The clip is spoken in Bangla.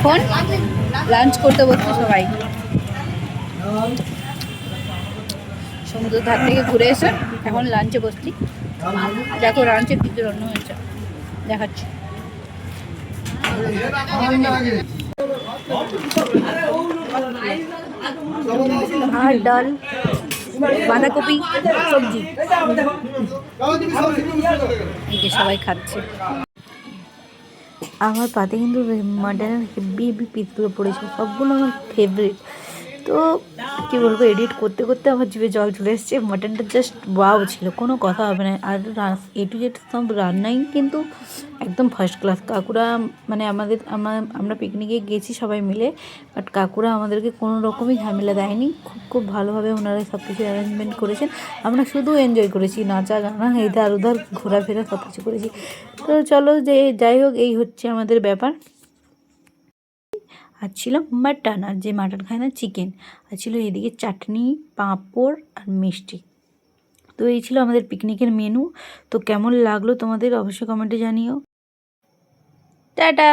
এখন লাঞ্চ করতে বসছি সবাই। সমুদ্রের ধার থেকে ঘুরে এসে এখন লাঞ্চে বসছি। দেখো লাঞ্চে কী কী রান্না হয়েছে দেখাচ্ছি। ভাত, ডাল, বাঁধাকপি, সবজি, এই যে সবাই খাচ্ছে। আমার পাতে কিন্তু মাটনের হেভি হেভি পিসগুলো পড়েছে, সবগুলো আমার ফেভারিট। তো কী বলবো, এডিট করতে করতে আমার জিভে জল চলে এসেছে। মাটনটা জাস্ট ওয়াও ছিল, কোনো কথা হবে না। আর এ টু জেড সব রান্নাই কিন্তু একদম ফার্স্ট ক্লাস। কাকুরা মানে আমরা পিকনিকে গেছি সবাই মিলে, বাট কাকুরা আমাদেরকে কোনো রকমই ঝামেলা দেয়নি। খুব ভালোভাবে ওনারা সব কিছু অ্যারেঞ্জমেন্ট করেছেন। আমরা শুধু এনজয় করেছি, নাচা গানা এধার ওধার ঘোরাফেরা সব কিছু করেছি। তো চলো, যাই হোক, এই হচ্ছে আমাদের ব্যাপার। আর ছিল মাটন, আর যে মাটন খায় না চিকেন। আর ছিল এদিকে চাটনি, পাঁপড় আর মিষ্টি। তো এই ছিল আমাদের পিকনিকের মেনু। তো কেমন লাগলো তোমাদের অবশ্যই কমেন্টে জানিও। টাটা।